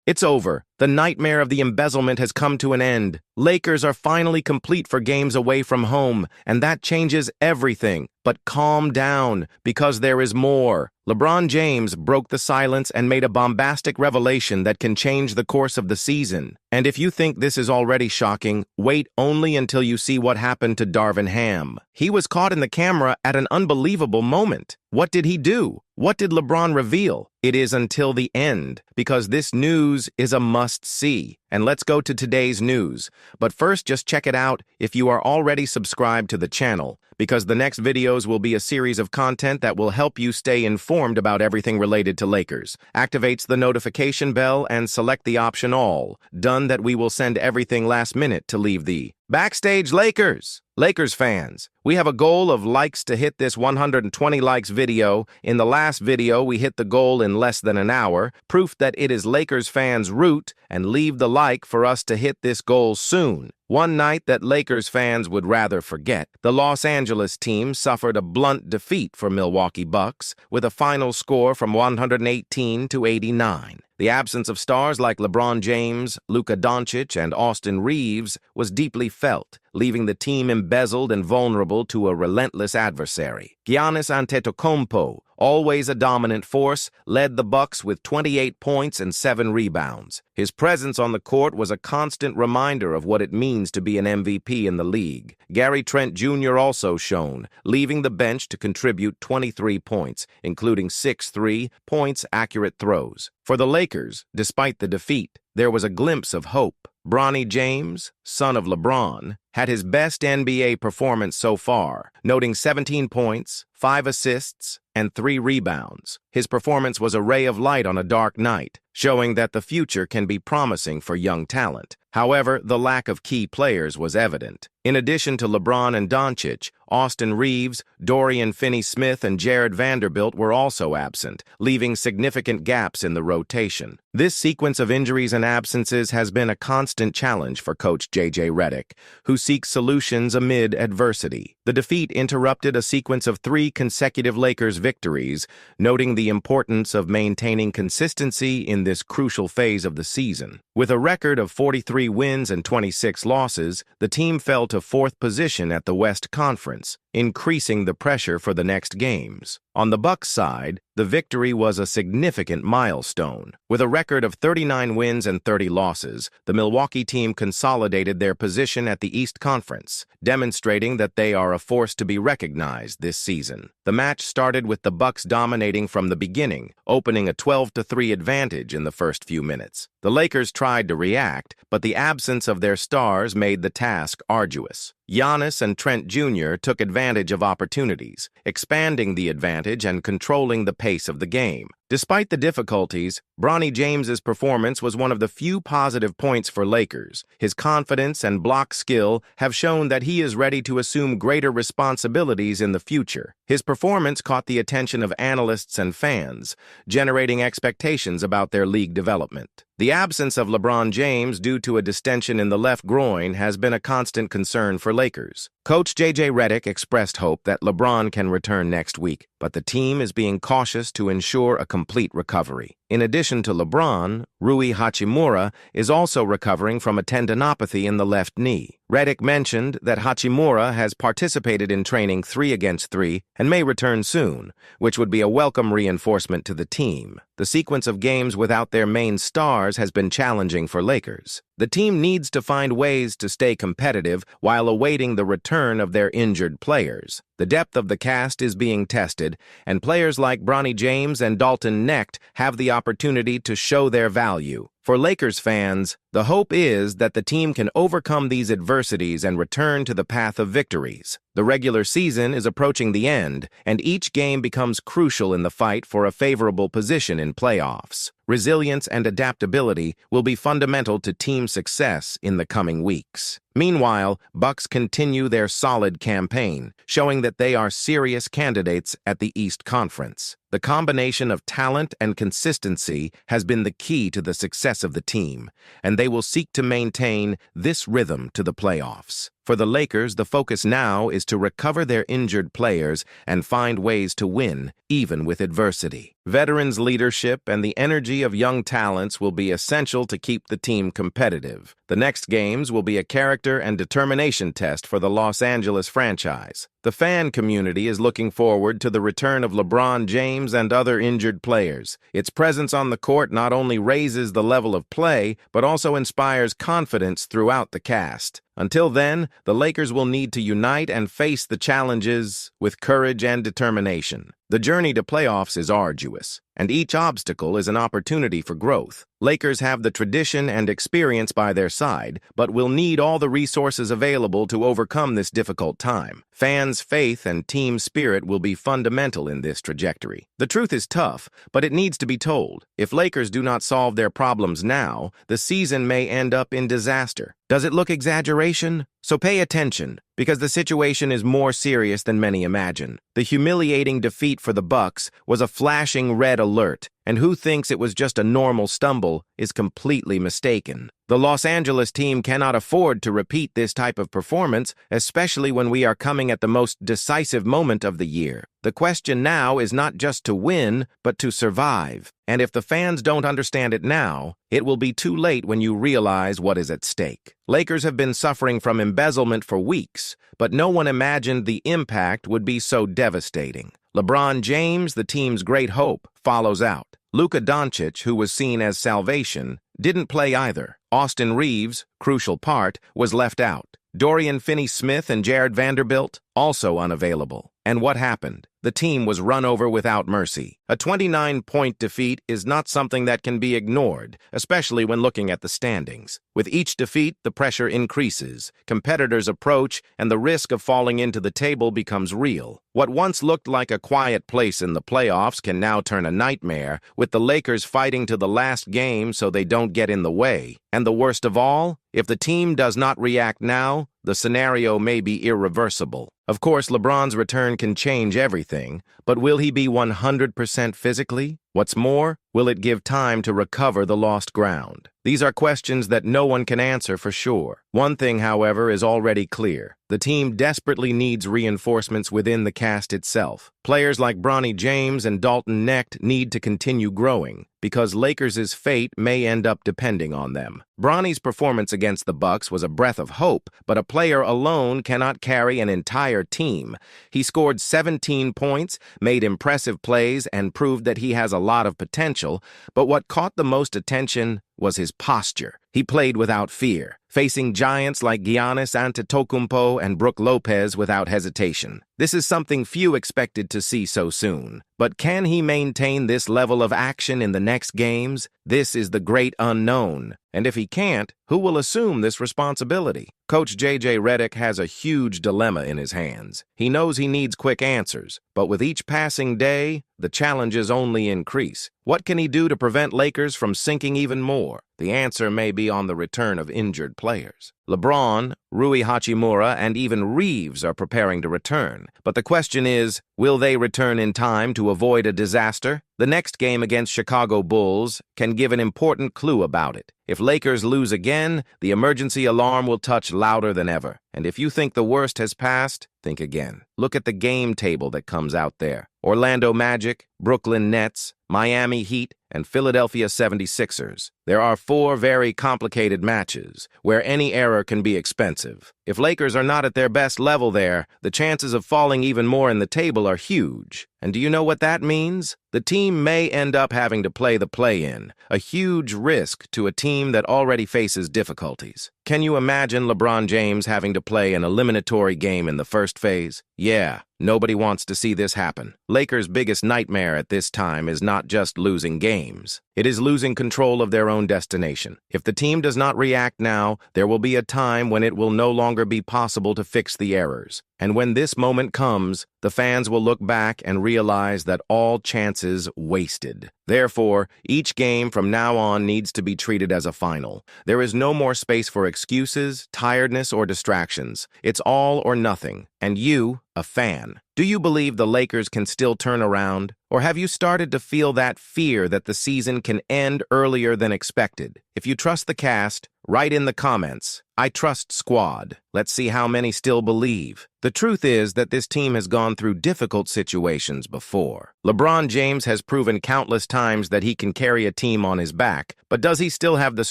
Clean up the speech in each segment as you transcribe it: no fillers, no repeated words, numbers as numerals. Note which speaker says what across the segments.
Speaker 1: It's over. The nightmare of the embezzlement has come to an end. Lakers are finally complete for games away from home, and that changes everything. But calm down, because there is more. LeBron James broke the silence and made a bombastic revelation that can change the course of the season. And if you think this is already shocking, wait only until you see what happened to Darvin. He was caught in the camera at an unbelievable moment. What did he do? What did LeBron reveal? It is until the end, because this news is a must-see. And let's go to today's news. But first, just check it out if you are already subscribed to the channel, because the next videos will be a series of content that will help you stay informed about everything related to Lakers. Activates the notification bell and select the option All. Done that, we will send everything last minute to leave the Backstage Lakers. Lakers fans, we have a goal of likes to hit this 120 likes video. In the last video, we hit the goal in less than an hour, proof that it is Lakers fans' root, and leave the like for us to hit this goal soon. One night that Lakers fans would rather forget, the Los Angeles team suffered a blunt defeat for Milwaukee Bucks with a final score from 118 to 89. The absence of stars like LeBron James, Luka Doncic, and Austin Reeves was deeply felt, leaving the team embezzled and vulnerable to a relentless adversary. Giannis Antetokounmpo, always a dominant force, led the Bucks with 28 points and 7 rebounds. His presence on the court was a constant reminder of what it means to be an MVP in the league. Gary Trent Jr. also shone, leaving the bench to contribute 23 points, including 6 3-point accurate throws. For the Lakers, despite the defeat, there was a glimpse of hope. Bronny James, son of LeBron, had his best NBA performance so far, noting 17 points, 5 assists, and 3 rebounds. His performance was a ray of light on a dark night, showing that the future can be promising for young talent. However, the lack of key players was evident. In addition to LeBron and Doncic, Austin Reeves, Dorian Finney-Smith, and Jared Vanderbilt were also absent, leaving significant gaps in the rotation. This sequence of injuries and absences has been a constant challenge for coach J.J. Redick, who seeks solutions amid adversity. The defeat interrupted a sequence of 3 consecutive Lakers victories, noting the importance of maintaining consistency in this crucial phase of the season. With a record of 43 wins and 26 losses, the team fell to 4th position at the West Conference, increasing the pressure for the next games. On the Bucks side, the victory was a significant milestone. With a record of 39 wins and 30 losses, the Milwaukee team consolidated their position at the East Conference, demonstrating that they are a force to be recognized this season. The match started with the Bucks dominating from the beginning, opening a 12-3 advantage in the first few minutes. The Lakers tried to react, but the absence of their stars made the task arduous. Giannis and Trent Jr. took advantage of opportunities, expanding the advantage and controlling the pace of the game. Despite the difficulties, Bronny James's performance was one of the few positive points for Lakers. His confidence and block skill have shown that he is ready to assume greater responsibilities in the future. His performance caught the attention of analysts and fans, generating expectations about their league development. The absence of LeBron James due to a distension in the left groin has been a constant concern for Lakers. Coach J.J. Redick expressed hope that LeBron can return next week, but the team is being cautious to ensure a complete recovery. In addition to LeBron, Rui Hachimura is also recovering from a tendinopathy in the left knee. Redick mentioned that Hachimura has participated in training 3-against-3 and may return soon, which would be a welcome reinforcement to the team. The sequence of games without their main stars has been challenging for Lakers. The team needs to find ways to stay competitive while awaiting the return of their injured players. The depth of the cast is being tested, and players like Bronny James and Dalton Knecht have the opportunity to show their value. For Lakers fans, the hope is that the team can overcome these adversities and return to the path of victories. The regular season is approaching the end, and each game becomes crucial in the fight for a favorable position in playoffs. Resilience and adaptability will be fundamental to team success in the coming weeks. Meanwhile, Bucks continue their solid campaign, showing that they are serious candidates at the East Conference. The combination of talent and consistency has been the key to the success of the team, and they will seek to maintain this rhythm to the playoffs. For the Lakers, the focus now is to recover their injured players and find ways to win, even with adversity. Veterans' leadership and the energy of young talents will be essential to keep the team competitive. The next games will be a character and determination test for the Los Angeles franchise. The fan community is looking forward to the return of LeBron James and other injured players. Its presence on the court not only raises the level of play, but also inspires confidence throughout the cast. Until then, the Lakers will need to unite and face the challenges with courage and determination. The journey to playoffs is arduous, and each obstacle is an opportunity for growth. Lakers have the tradition and experience by their side, but will need all the resources available to overcome this difficult time. Fans' faith and team spirit will be fundamental in this trajectory. The truth is tough, but it needs to be told. If Lakers do not solve their problems now, the season may end up in disaster. Does it look exaggeration? So pay attention, because the situation is more serious than many imagine. The humiliating defeat for the Bucks was a flashing red alert, and who thinks it was just a normal stumble is completely mistaken. The Los Angeles team cannot afford to repeat this type of performance, especially when we are coming at the most decisive moment of the year. The question now is not just to win, but to survive. And if the fans don't understand it now, it will be too late when you realize what is at stake. Lakers have been suffering from embezzlement for weeks, but no one imagined the impact would be so devastating. LeBron James, the team's great hope, follows out. Luka Doncic, who was seen as salvation, didn't play either. Austin Reeves, crucial part, was left out. Dorian Finney-Smith and Jared Vanderbilt, also unavailable. And what happened? The team was run over without mercy. A 29-point defeat is not something that can be ignored, especially when looking at the standings. With each defeat, the pressure increases, competitors approach, and the risk of falling into the table becomes real. What once looked like a quiet place in the playoffs can now turn a nightmare, with the Lakers fighting to the last game so they don't get in the way. And the worst of all, if the team does not react now, the scenario may be irreversible. Of course, LeBron's return can change everything, but will he be 100% physically? What's more, will it give time to recover the lost ground? These are questions that no one can answer for sure. One thing, however, is already clear. The team desperately needs reinforcements within the cast itself. Players like Bronny James and Dalton Knecht need to continue growing, because Lakers' fate may end up depending on them. Bronny's performance against the Bucks was a breath of hope, but a player alone cannot carry an entire team. He scored 17 points, made impressive plays, and proved that he has a lot of potential, but what caught the most attention was his posture. He played without fear, facing giants like Giannis Antetokounmpo and Brook Lopez without hesitation. This is something few expected to see so soon. But can he maintain this level of action in the next games? This is the great unknown. And if he can't, who will assume this responsibility? Coach J.J. Redick has a huge dilemma in his hands. He knows he needs quick answers, but with each passing day, the challenges only increase. What can he do to prevent Lakers from sinking even more? The answer may be on the return of injured players. LeBron, Rui Hachimura, and even Reeves are preparing to return. But the question is, will they return in time to avoid a disaster? The next game against Chicago Bulls can give an important clue about it. If Lakers lose again, the emergency alarm will touch louder than ever. And if you think the worst has passed, think again. Look at the game table that comes out there. Orlando Magic, Brooklyn Nets, Miami Heat, and Philadelphia 76ers. There are 4 very complicated matches, where any error can be expensive. If Lakers are not at their best level there, the chances of falling even more in the table are huge. And do you know what that means? The team may end up having to play the play-in, a huge risk to a team that already faces difficulties. Can you imagine LeBron James having to play an eliminatory game in the first phase? Yeah, nobody wants to see this happen. Lakers' biggest nightmare nightmare at this time is not just losing games. It is losing control of their own destination. If the team does not react now, there will be a time when it will no longer be possible to fix the errors. And when this moment comes, the fans will look back and realize that all chances wasted. Therefore, each game from now on needs to be treated as a final. There is no more space for excuses, tiredness, or distractions. It's all or nothing. And you, a fan, do you believe the Lakers can still turn around? Or have you started to feel that fear that the season can end earlier than expected? If you trust the cast, write in the comments, "I trust squad." Let's see how many still believe. The truth is that this team has gone through difficult situations before. LeBron James has proven countless times that he can carry a team on his back, but does he still have the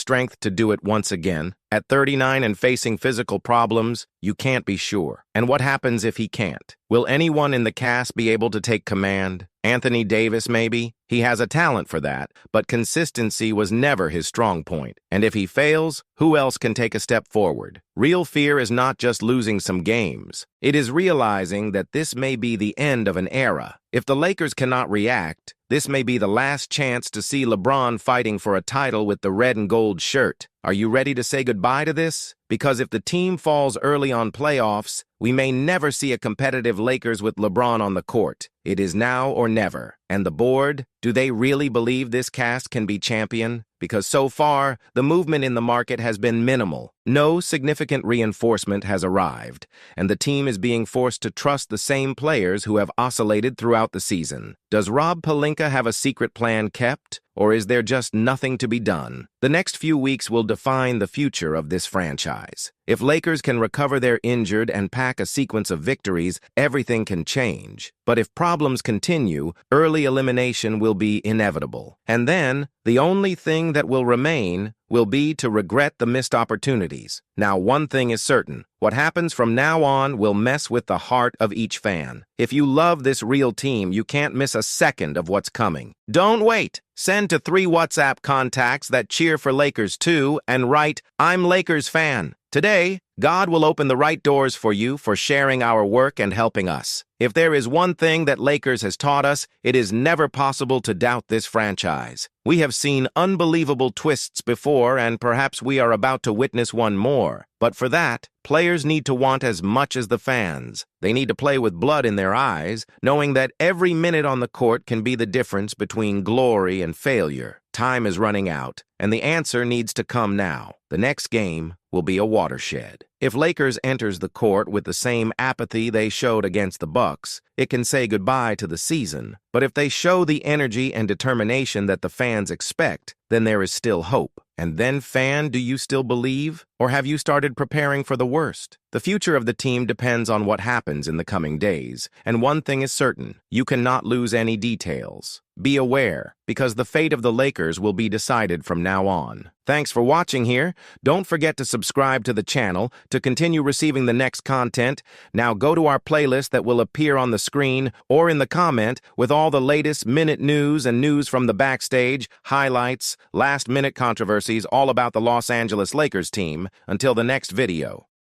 Speaker 1: strength to do it once again? At 39 and facing physical problems, you can't be sure. And what happens if he can't? Will anyone in the cast be able to take command? Anthony Davis, maybe? He has a talent for that, but consistency was never his strong point. And if he fails, who else can take a step forward? Real fear is not just losing some games. It is realizing that this may be the end of an era. If the Lakers cannot react, this may be the last chance to see LeBron fighting for a title with the red and gold shirt. Are you ready to say goodbye to this? Because if the team falls early on playoffs, we may never see a competitive Lakers with LeBron on the court. It is now or never. And the board, do they really believe this cast can be champion? Because so far, the movement in the market has been minimal. No significant reinforcement has arrived, and the team is being forced to trust the same players who have oscillated throughout the season. Does Rob Pelinka have a secret plan kept, or is there just nothing to be done? The next few weeks will define the future of this franchise. If Lakers can recover their injured and pack a sequence of victories, everything can change. But if problems continue, early elimination will be inevitable. And then, the only thing that will remain will be to regret the missed opportunities. Now, one thing is certain. What happens from now on will mess with the heart of each fan. If you love this real team, you can't miss a second of what's coming. Don't wait. Send to 3 WhatsApp contacts that cheer for Lakers too and write, "I'm Lakers fan." Today, God will open the right doors for you for sharing our work and helping us. If there is one thing that Lakers has taught us, it is never possible to doubt this franchise. We have seen unbelievable twists before, and perhaps we are about to witness one more. But for that, players need to want as much as the fans. They need to play with blood in their eyes, knowing that every minute on the court can be the difference between glory and failure. Time is running out, and the answer needs to come now. The next game will be a watershed. If Lakers enters the court with the same apathy they showed against the Bucks, it can say goodbye to the season. But if they show the energy and determination that the fans expect, then there is still hope. And then, fan, do you still believe? Or have you started preparing for the worst? The future of the team depends on what happens in the coming days. And one thing is certain, you cannot lose any details. Be aware, because the fate of the Lakers will be decided from now on. Thanks for watching here. Don't forget to subscribe to the channel to continue receiving the next content. Now go to our playlist that will appear on the screen or in the comment with all the latest minute news and news from the backstage, highlights, last-minute controversies all about the Los Angeles Lakers team. Until the next video.